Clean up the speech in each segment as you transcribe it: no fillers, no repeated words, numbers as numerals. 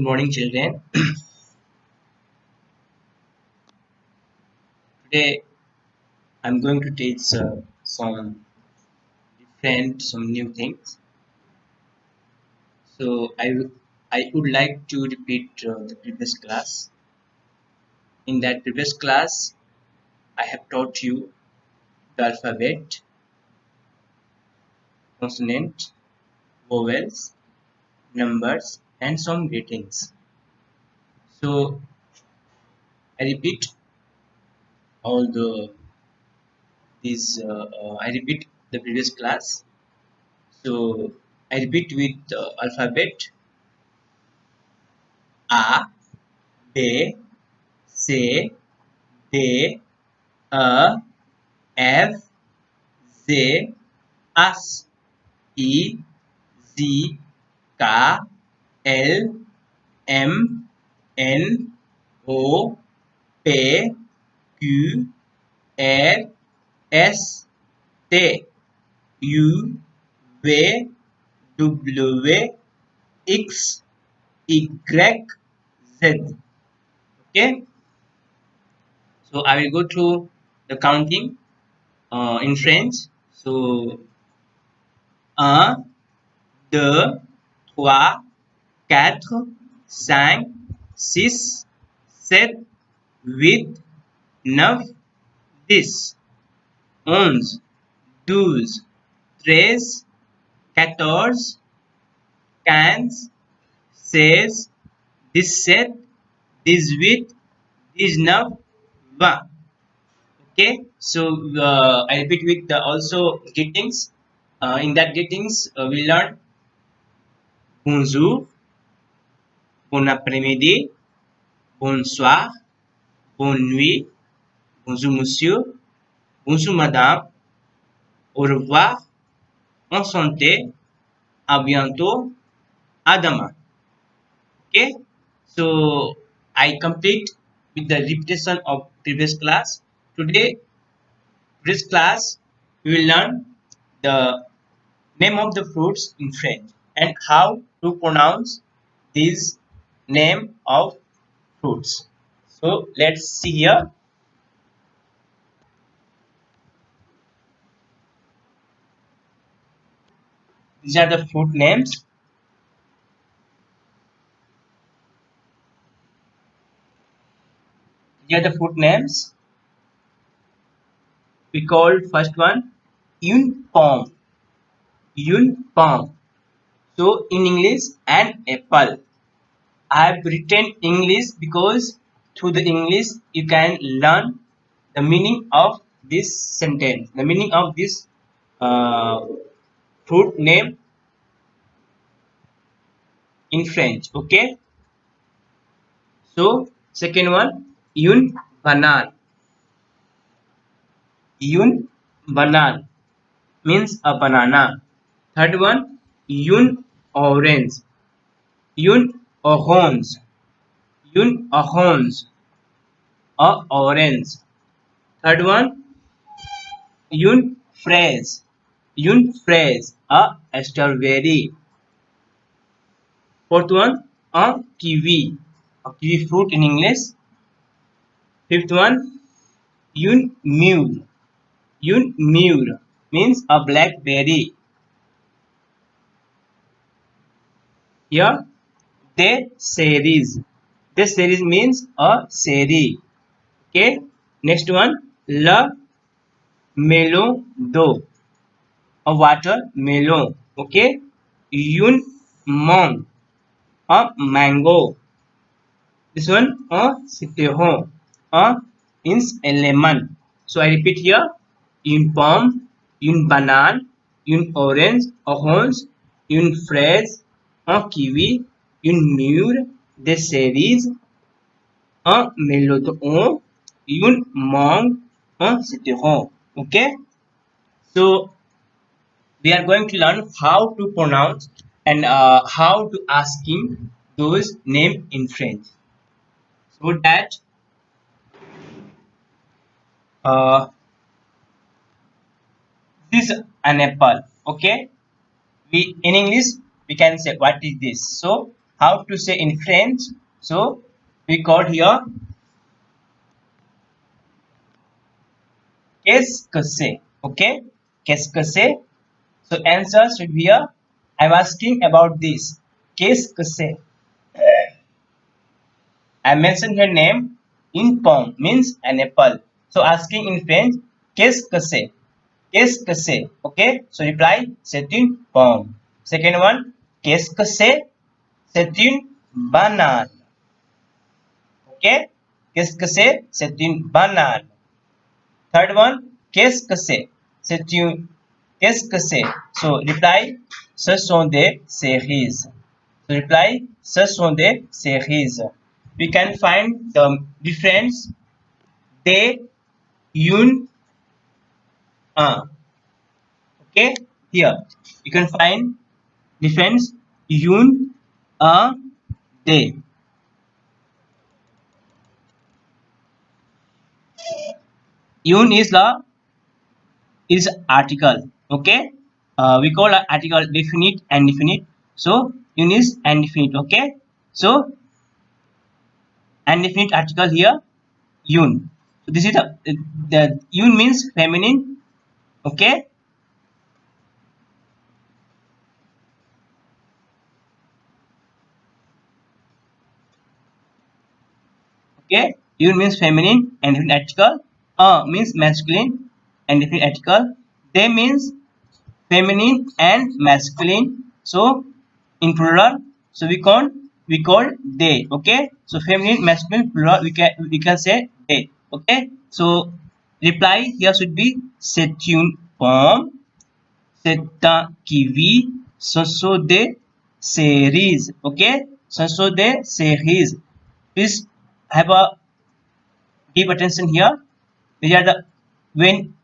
Good morning, children. Today I'm going to teach some new things. So I would like to repeat the previous class. In that previous class, I have taught you the alphabet, consonant, vowels, numbers, and some greetings. So I repeat all I repeat the previous class. So I repeat with the alphabet A, B, C, D, E, F, Z, H, I, J, K, L, M, N, O, P, Q, R, S, T, U, V, W, X, Y, Z. Okay, so I will go through the counting in French. So, un, deux, trois, quatre, cinq, six, sept, huit, neuf, 10, 11, 12, 13, 14, 15, 16, 17, 18, 19, 20. Okay, so I repeat with also greetings. In that greetings, we learn bonjour, bon après-midi, bonsoir, bonne nuit, bonjour monsieur, bonjour madame, au revoir, enchanté, à bientôt, à demain. Okay, so I complete with the repetition of previous class. Today, this class we will learn the name of the fruits in French and how to pronounce these name of fruits. So let's see here. These are the fruit names. Here are the fruit names. We called first one une pomme. Une pomme. So in English, an apple. I have written English because through the English you can learn the meaning of this sentence, the meaning of this uh, fruit name in French. Okay. So second one, une banane. Une banane means a banana. Third one, une orange. Une orange. Une orange. A orange. Third one, une fraise. Une fraise. A strawberry. Fourth one, a kiwi. A kiwi fruit in English. Fifth one, une mule. Une mule means a blackberry. Here, the series. This series means a cherry. Okay. Next one, le melon d'eau. A watermelon. Okay. Une mangue. A mango. This one, a citron. A means a lemon. So I repeat here, une pomme, une banane, une orange, une fraise, un kiwi, une mûre, des cerises, un melon, une mangue, un citron. Okay, so we are going to learn how to pronounce and how to asking those name in French. So that uh, this is an apple. Okay, we in English we can say what is this. So how to say in French. So we call here qu'est-ce que c'est? Okay, qu'est-ce que c'est? So answer should be here. I'm asking about this. Qu'est-ce que c'est? I mentioned her name. Une pomme means an apple. So asking in French, qu'est-ce que c'est? Qu'est-ce que c'est? Okay. So reply, c'est une pomme. Second one, qu'est-ce que c'est? C'est une banane. Okay. Qu'est-ce que c'est? C'est une banane. Third one, qu'est-ce que c'est? C'est une. Qu'est-ce que c'est? So reply, ce sont des cerises. So reply, ce sont des cerises. We can find the difference des, une, un. Okay, here you can find difference une, un, des. Une is article. Okay, we call article definite and indefinite. So une is indefinite. Okay, so indefinite article here une. So this is the une means feminine. Okay. Okay, une means feminine and definite article. Means masculine and definite article. They means feminine and masculine. So in plural, so we call they. Okay, so feminine, masculine, plural. We can say they. Okay, so reply here should be c'est une pomme, c'est un kiwi, ce sont des cerises. Okay, ce sont des cerises. Please have a deep attention here. These are the when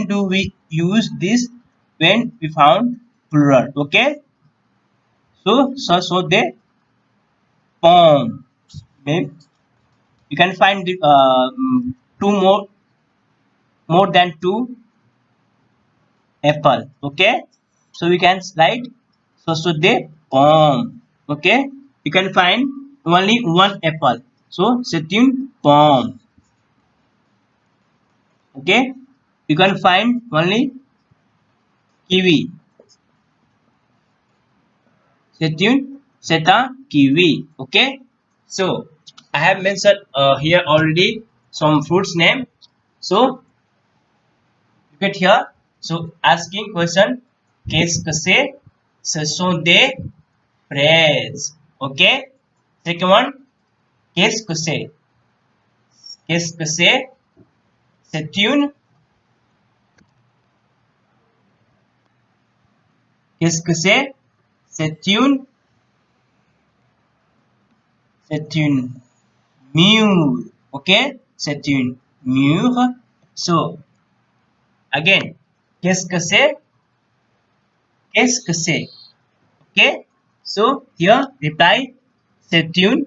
do we use this? When we found plural. Okay, so they poem. You can find the, two more than two apple. Okay, so we can write so they poem. Okay, you can find only one apple. So c'est une pomme. Okay, you can find only kiwi. C'est un kiwi. Okay, so I have mentioned here already some fruits name. So you get here. So asking question, qu'est-ce que c'est? Ce sont des fraises. Okay. Second one, qu'est-ce que c'est? Qu'est-ce que c'est? C'est une. Qu'est-ce que c'est? C'est une. C'est une mûre. Okay, c'est une mûre. So again, qu'est-ce que c'est? Qu'est-ce que c'est? Okay, so here reply, c'est une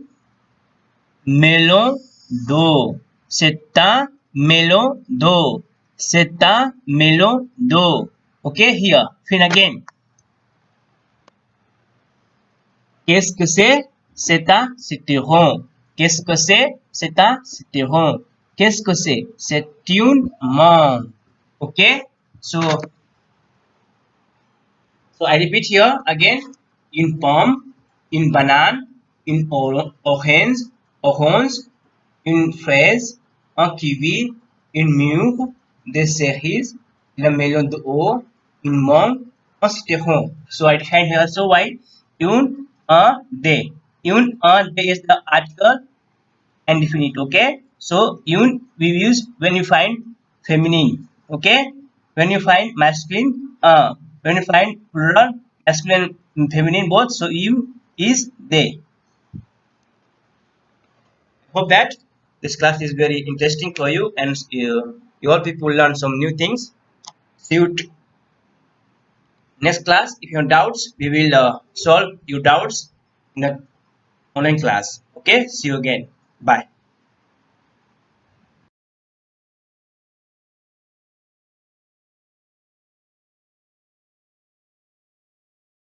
melon d'eau. C'est un melon d'eau. C'est un melon d'eau. Okay, here fin again. Qu'est-ce que c'est? C'est un citron. Qu'est-ce que c'est? C'est un citron. Qu'est-ce que c'est? C'est une mangue. Okay, so I repeat here again. Une pomme, une banane, une orange, une fraise, un kiwi, une mûre, des cerises, le melon d'eau, une mangue, un citron. So I find here so why une, un, des. Une, un, des is the article and definite. Okay, so une we use when you find feminine. Okay, when you find masculine, when you find plural, masculine and feminine both, so you is they. Hope that this class is very interesting for you and you all people learn some new things. See you next class. If you have doubts, we will solve your doubts in the online class. Okay, see you again. Bye.